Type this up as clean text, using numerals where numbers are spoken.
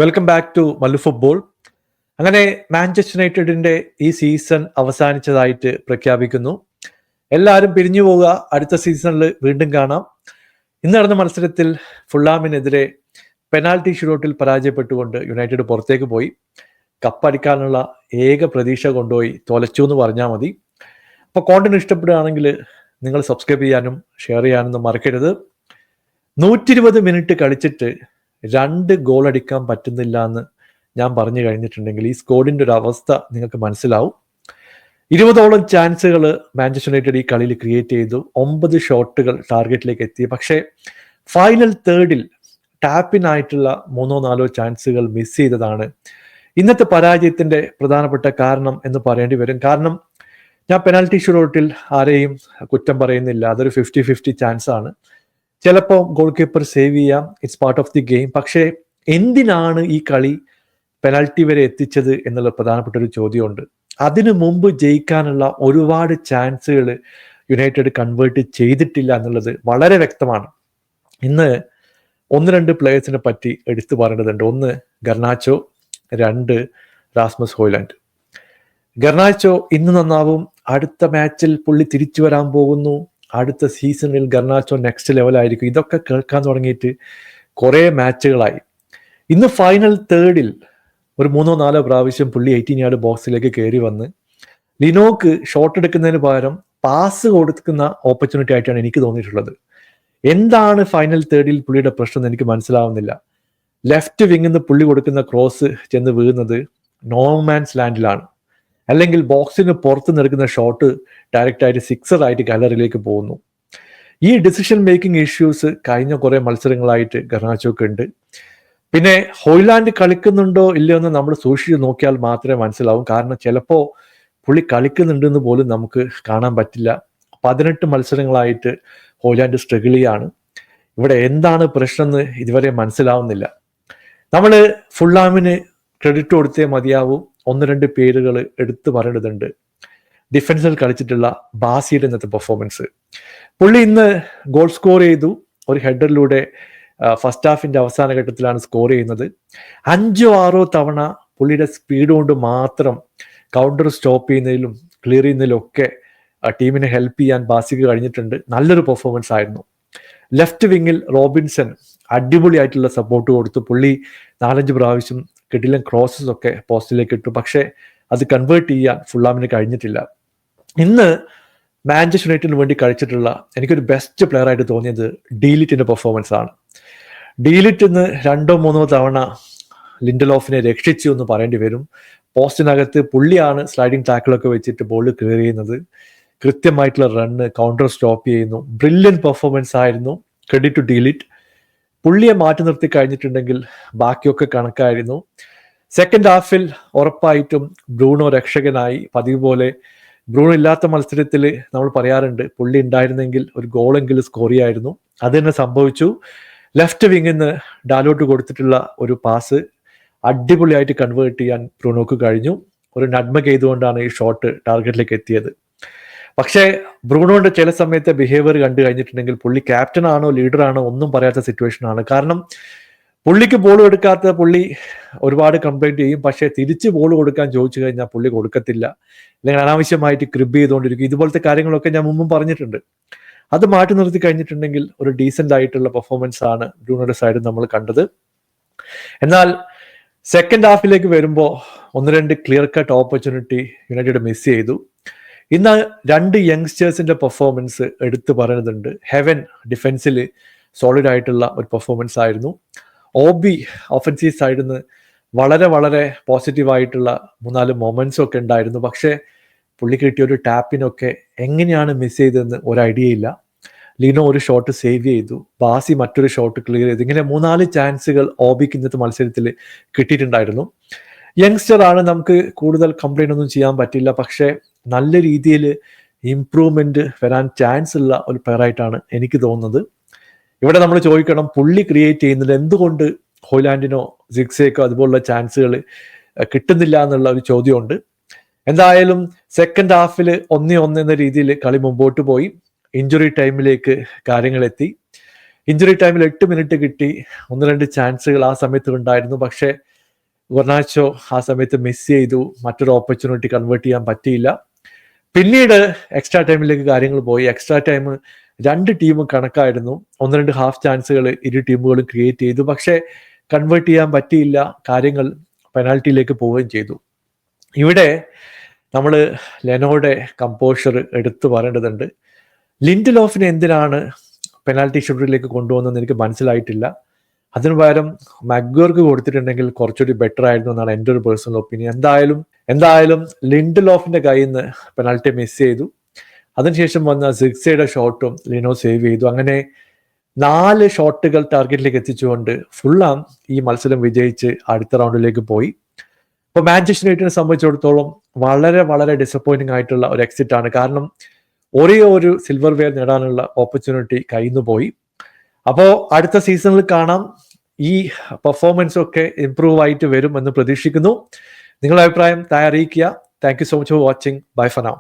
Welcome back to Mallu football. അങ്ങനെ Manchester യുണൈറ്റഡിന്റെ ഈ സീസൺ അവസാനിച്ചതായിട്ട് പ്രഖ്യാപിക്കുന്നു. എല്ലാവരും പിരിഞ്ഞു പോവുക, അടുത്ത സീസണിൽ വീണ്ടും കാണാം. ഇന്ന് നടന്ന മത്സരത്തിൽ ഫുള്ളാമിനെതിരെ പെനാൽറ്റി ഷൂട്ടൗട്ടിൽ പരാജയപ്പെട്ടുകൊണ്ട് യുണൈറ്റഡ് പുറത്തേക്ക് പോയി. കപ്പടിക്കാനുള്ള ഏക പ്രതീക്ഷ കൊണ്ടുപോയി തോലച്ചു എന്ന് പറഞ്ഞാൽ മതി. അപ്പോൾ കോണ്ടന്റ് ഇഷ്ടപ്പെടുകയാണെങ്കിൽ നിങ്ങൾ സബ്സ്ക്രൈബ് ചെയ്യാനും ഷെയർ ചെയ്യാനൊന്നും മറക്കരുത്. 120 മിനിറ്റ് കളിച്ചിട്ട് 2 ഗോൾ അടിക്കാൻ പറ്റുന്നില്ല എന്ന് ഞാൻ പറഞ്ഞു കഴിഞ്ഞിട്ടുണ്ടെങ്കിൽ ഈ സ്കോഡിന്റെ ഒരു അവസ്ഥ നിങ്ങൾക്ക് മനസ്സിലാവും. 20ഓളം ചാൻസുകൾ മാഞ്ചസ്റ്റർ യുണൈറ്റഡ് ഈ കളിയിൽ ക്രിയേറ്റ് ചെയ്തു. 9 ഷോട്ടുകൾ ടാർഗറ്റിലേക്ക് എത്തി. പക്ഷേ ഫൈനൽ തേർഡിൽ ടാപ്പിനായിട്ടുള്ള 3-4 ചാൻസുകൾ മിസ് ചെയ്തതാണ് ഇന്നത്തെ പരാജയത്തിന്റെ പ്രധാനപ്പെട്ട കാരണം എന്ന് പറയേണ്ടി വരും. കാരണം ഞാൻ പെനാൽറ്റി ഷൂട്ടൗട്ടിൽ ആരെയും കുറ്റം പറയുന്നില്ല. അതൊരു 50-50 ചാൻസ് ആണ്. ചിലപ്പോൾ ഗോൾ കീപ്പർ സേവ് ചെയ്യാം, it's part of the game. പക്ഷേ എന്തിനാണ് ഈ കളി പെനാൽറ്റി വരെ എത്തിച്ചത് എന്നുള്ള പ്രധാനപ്പെട്ട ഒരു ചോദ്യമുണ്ട്. അതിനു മുമ്പ് ജയിക്കാനുള്ള ഒരുപാട് ചാൻസുകൾ യുണൈറ്റഡ് കൺവേർട്ട് ചെയ്തിട്ടില്ല എന്നുള്ളത് വളരെ വ്യക്തമാണ്. ഇന്ന് 1-2 പ്ലേയേഴ്സിനെ പറ്റി എടുത്തു പറയേണ്ടതുണ്ട്. 1 ഗർനാച്ചോ, 2 റാസ്മസ് ഹോയ്ലാൻഡ്. ഗർനാച്ചോ ഇന്ന് നന്നാവും, അടുത്ത മാച്ചിൽ പുള്ളി തിരിച്ചു വരാൻ പോകുന്നു, അടുത്ത സീസണിൽ ഗർനാച്ചോ നെക്സ്റ്റ് ലെവലായിരിക്കും. ഇതൊക്കെ കേൾക്കാൻ തുടങ്ങിയിട്ട് കുറേ മാച്ചുകളായി. ഇന്ന് ഫൈനൽ തേർഡിൽ ഒരു 3-4 പ്രാവശ്യം പുള്ളി 18 യാർഡ് ബോക്സിലേക്ക് കയറി വന്ന് ലിനോക്ക് ഷോട്ട് എടുക്കുന്നതിന് പകരം പാസ് കൊടുക്കുന്ന ഓപ്പർച്യൂണിറ്റി ആയിട്ടാണ് എനിക്ക് തോന്നിയിട്ടുള്ളത്. എന്താണ് ഫൈനൽ തേർഡിൽ പുള്ളിയുടെ പ്രശ്നം എന്ന് എനിക്ക് മനസ്സിലാവുന്നില്ല. ലെഫ്റ്റ് വിങ്ങിൽ നിന്ന് പുള്ളി കൊടുക്കുന്ന ക്രോസ് ചെന്ന് വീഴുന്നത് നോമാൻസ് ലാൻഡിലാണ്, അല്ലെങ്കിൽ ബോക്സിന് പുറത്ത് നിൽക്കുന്ന ഷോട്ട് ഡയറക്റ്റ് ആയിട്ട് സിക്സർ ആയിട്ട് ഗാലറിയിലേക്ക് പോകുന്നു. ഈ ഡിസിഷൻ മേക്കിംഗ് ഇഷ്യൂസ് കഴിഞ്ഞ കുറെ മത്സരങ്ങളായിട്ട് ഗർനാച്ചോക്ക് ഉണ്ട്. പിന്നെ ഹോയ്ലാൻഡ് കളിക്കുന്നുണ്ടോ ഇല്ലയോ എന്ന് നമ്മൾ സൂക്ഷിച്ച് നോക്കിയാൽ മാത്രമേ മനസ്സിലാവും. കാരണം ചിലപ്പോൾ പുള്ളി കളിക്കുന്നുണ്ടെന്ന് പോലും നമുക്ക് കാണാൻ പറ്റില്ല. 18 മത്സരങ്ങളായിട്ട് ഹോയ്ലാൻഡ് സ്ട്രഗിൾ ചെയ്യാണ്. ഇവിടെ എന്താണ് പ്രശ്നം എന്ന് ഇതുവരെ മനസ്സിലാവുന്നില്ല. നമ്മൾ ഫുള്ളാമിന് ക്രെഡിറ്റ് കൊടുത്തേ മതിയാവും. 1-2 പേരുകൾ എടുത്തു പറയേണ്ടതുണ്ട്. ഡിഫൻസിൽ കളിച്ചിട്ടുള്ള ബാസിയുടെ ഇന്നത്തെ പെർഫോമൻസ്. പുള്ളി ഇന്ന് ഗോൾ സ്കോർ ചെയ്തു. ഒരു ഹെഡറിലൂടെ ഫസ്റ്റ് ഹാഫിന്റെ അവസാന ഘട്ടത്തിലാണ് സ്കോർ ചെയ്യുന്നത്. 5-6 തവണ പുള്ളിയുടെ സ്പീഡ് കൊണ്ട് മാത്രം കൗണ്ടർ സ്റ്റോപ്പ് ചെയ്യുന്നതിലും ക്ലിയർ ചെയ്യുന്നതിലും ഒക്കെ ടീമിനെ ഹെൽപ്പ് ചെയ്യാൻ ബാസിക്ക് കഴിഞ്ഞിട്ടുണ്ട്. നല്ലൊരു പെർഫോമൻസ് ആയിരുന്നു. ലെഫ്റ്റ് വിങ്ങിൽ റോബിൻസൺ അടിപൊളിയായിട്ടുള്ള സപ്പോർട്ട് കൊടുത്തു. പുള്ളി 4-5 പ്രാവശ്യം കിടിലൻ ക്രോസസ് ഒക്കെ പോസ്റ്റിലേക്ക് ഇട്ടു. പക്ഷേ അത് കൺവേർട്ട് ചെയ്യാൻ ഫുള്ളാമിന് കഴിഞ്ഞിട്ടില്ല. ഇന്ന് മാഞ്ചസ്റ്റർ യുണൈറ്റഡിന് വേണ്ടി കളിച്ചിട്ടുള്ള എനിക്കൊരു ബെസ്റ്റ് പ്ലെയർ ആയിട്ട് തോന്നിയത് ഡീലിറ്റിന്റെ പെർഫോമൻസ് ആണ്. ഡീലിറ്റ് ഇന്ന് 2-3 തവണ ലിൻഡലോഫിനെ രക്ഷിച്ചു എന്ന് പറയേണ്ടി വരും. പോസ്റ്റിനകത്ത് പുള്ളിയാണ് സ്ലൈഡിങ് ടാക്കിളൊക്കെ വെച്ചിട്ട് ബോൾ ക്ലിയർ ചെയ്യുന്നത്. കൃത്യമായിട്ടുള്ള റണ്ണ്, കൗണ്ടർ സ്റ്റോപ്പ് ചെയ്യുന്നു. ബ്രില്യൻ പെർഫോമൻസ് ആയിരുന്നു. Credit to De Ligt. പുള്ളിയെ മാറ്റി നിർത്തി കഴിഞ്ഞിട്ടുണ്ടെങ്കിൽ ബാക്കിയൊക്കെ കണക്കായിരുന്നു. സെക്കൻഡ് ഹാഫിൽ ഉറപ്പായിട്ടും ബ്രൂണോ രക്ഷകനായി. പതിവ് പോലെ ബ്രൂണോ ഇല്ലാത്ത മത്സരത്തിൽ നമ്മൾ പറയാറുണ്ട് പുള്ളി ഉണ്ടായിരുന്നെങ്കിൽ ഒരു ഗോളെങ്കിലും സ്കോർ ചെയ്യായിരുന്നു. അത് തന്നെ സംഭവിച്ചു. ലെഫ്റ്റ് വിങ്ങിൽ നിന്ന് ഡാലോട്ട് കൊടുത്തിട്ടുള്ള ഒരു പാസ് അടിപൊളിയായിട്ട് കൺവേർട്ട് ചെയ്യാൻ ബ്രൂണോക്ക് കഴിഞ്ഞു. ഒരു നഡ്മ ചെയ്തുകൊണ്ടാണ് ഈ ഷോട്ട് ടാർഗറ്റിലേക്ക് എത്തിയത്. പക്ഷേ ബ്രൂണോന്റെ ചില സമയത്തെ ബിഹേവിയർ കണ്ടു കഴിഞ്ഞിട്ടുണ്ടെങ്കിൽ പുള്ളി ക്യാപ്റ്റൻ ആണോ ലീഡർ ആണോ ഒന്നും പറയാത്ത സിറ്റുവേഷൻ ആണ്. കാരണം പുള്ളിക്ക് ബോൾ കൊടുക്കാത്ത പുള്ളി ഒരുപാട് കംപ്ലൈന്റ് ചെയ്യും. പക്ഷേ തിരിച്ച് ബോൾ കൊടുക്കാൻ ചോദിച്ചു കഴിഞ്ഞാൽ പുള്ളി കൊടുക്കത്തില്ല, അല്ലെങ്കിൽ അനാവശ്യമായിട്ട് ക്രിബ് ചെയ്തുകൊണ്ടിരിക്കും. ഇതുപോലത്തെ കാര്യങ്ങളൊക്കെ ഞാൻ മുമ്പും പറഞ്ഞിട്ടുണ്ട്. അത് മാറ്റി നിർത്തി കഴിഞ്ഞിട്ടുണ്ടെങ്കിൽ ഒരു ഡീസന്റ് ആയിട്ടുള്ള പെർഫോമൻസ് ആണ് ബ്രൂണോയുടെ സൈഡിൽ നമ്മൾ കണ്ടത്. എന്നാൽ സെക്കൻഡ് ഹാഫിലേക്ക് വരുമ്പോൾ 1-2 clear cut opportunity United miss ചെയ്തു. ഇന്ന് 2 യങ്സ്റ്റേഴ്സിന്റെ പെർഫോമൻസ് എടുത്തു പറയുന്നുണ്ട്. ഹെവൻ ഡിഫൻസിൽ സോളിഡ് ആയിട്ടുള്ള ഒരു പെർഫോമൻസ് ആയിരുന്നു. ഓബി ഓഫൻസീവ് സൈഡിൽ നിന്ന് വളരെ വളരെ പോസിറ്റീവായിട്ടുള്ള 3-4 മൊമെന്റ്സ് ഒക്കെ ഉണ്ടായിരുന്നു. പക്ഷേ പുള്ളി കിട്ടിയ ഒരു ടാപ്പിനൊക്കെ എങ്ങനെയാണ് മിസ് ചെയ്തതെന്ന് ഒരു ഐഡിയ ഇല്ല. ലിനോ ഒരു ഷോട്ട് സേവ് ചെയ്തു, ബാസി മറ്റൊരു ഷോട്ട് ക്ലിയർ ചെയ്തു. ഇങ്ങനെ 3-4 ചാൻസുകൾ ഓബിക്ക് ഇന്നത്തെ മത്സരത്തിൽ കിട്ടിയിട്ടുണ്ടായിരുന്നു. യങ്സ്റ്റർ ആണ്, നമുക്ക് കൂടുതൽ കംപ്ലൈന്റ് ഒന്നും ചെയ്യാൻ പറ്റില്ല. പക്ഷേ നല്ല രീതിയിൽ ഇംപ്രൂവ്മെന്റ് വരാൻ ചാൻസ് ഉള്ള ഒരു പ്ലെയർ ആയിട്ടാണ് എനിക്ക് തോന്നുന്നത്. ഇവിടെ നമ്മൾ ചോദിക്കണം, പുള്ളി ക്രിയേറ്റ് ചെയ്യുന്നത് എന്തുകൊണ്ട് ഹോയ്ലാൻഡിനോ സിക്സേക്കോ അതുപോലുള്ള ചാൻസുകൾ കിട്ടുന്നില്ല എന്നുള്ള ഒരു ചോദ്യമുണ്ട്. എന്തായാലും സെക്കൻഡ് ഹാഫിൽ 1-1 എന്ന രീതിയിൽ കളി മുമ്പോട്ട് പോയി. ഇഞ്ചുറി ടൈമിലേക്ക് കാര്യങ്ങൾ എത്തി. ഇഞ്ചുറി ടൈമിൽ 8 മിനിറ്റ് കിട്ടി, 1-2 ചാൻസുകൾ ആ സമയത്ത് ഉണ്ടായിരുന്നു. പക്ഷേ ഗൊർനാച്ചോ ആ സമയത്ത് മിസ് ചെയ്തു, മറ്റൊരു ഓപ്പർച്യൂണിറ്റി കൺവേർട്ട് ചെയ്യാൻ പറ്റിയില്ല. പിന്നീട് എക്സ്ട്രാ ടൈമിലേക്ക് കാര്യങ്ങൾ പോയി. എക്സ്ട്രാ ടൈം 2 ടീമും കണക്കായിരുന്നു. 1-2 ഹാഫ് ചാൻസുകൾ ഇരു ടീമുകളും ക്രിയേറ്റ് ചെയ്തു. പക്ഷേ കൺവേർട്ട് ചെയ്യാൻ പറ്റിയില്ല. കാര്യങ്ങൾ പെനാൽറ്റിയിലേക്ക് പോവുകയും ചെയ്തു. ഇവിടെ നമ്മൾ ലെനോയുടെ കമ്പോഷർ എടുത്തു പറയേണ്ടതുണ്ട്. ലിൻഡലോഫിനെ എന്തിനാണ് പെനാൽറ്റി ഷൂട്ടറിലേക്ക് കൊണ്ടുവന്നതെന്ന് എനിക്ക് മനസ്സിലായിട്ടില്ല. അതിനു പകരം മഗ്വേർക്ക് കൊടുത്തിട്ടുണ്ടെങ്കിൽ കുറച്ചുകൂടി ബെറ്റർ ആയിരുന്നു എന്നാണ് എൻ്റെ ഒരു പേഴ്സണൽ ഒപ്പീനിയൻ. എന്തായാലും ലിൻഡലോഫിന്റെ കയ്യിൽ നിന്ന് പെനാൽറ്റി മിസ് ചെയ്തു. അതിനുശേഷം വന്ന സിക്സയുടെ ഷോട്ടും ലിനോ സേവ് ചെയ്തു. അങ്ങനെ 4 ഷോട്ടുകൾ ടാർഗറ്റിലേക്ക് എത്തിച്ചുകൊണ്ട് ഫുള്ളാം ഈ മത്സരം വിജയിച്ച് അടുത്ത റൗണ്ടിലേക്ക് പോയി. അപ്പോൾ മാഞ്ചസ്റ്റർ യുണൈറ്റഡിനെ സംബന്ധിച്ചിടത്തോളം വളരെ വളരെ ഡിസപ്പോയിന്റിംഗ് ആയിട്ടുള്ള ഒരു എക്സിറ്റ് ആണ്. കാരണം ഒരേ ഒരു സിൽവർ വെയർ നേടാനുള്ള ഓപ്പർച്യൂണിറ്റി കയ്യിൽ നിന്ന് പോയി. അപ്പോൾ അടുത്ത സീസണിൽ കാണാം. ഈ പെർഫോമൻസ് ഒക്കെ ഇംപ്രൂവ് ആയിട്ട് വരും എന്ന് പ്രതീക്ഷിക്കുന്നു. നിങ്ങളുടെ അഭിപ്രായം താഴെ അറിയിക്കുക. Thank you so much for watching. Bye for now.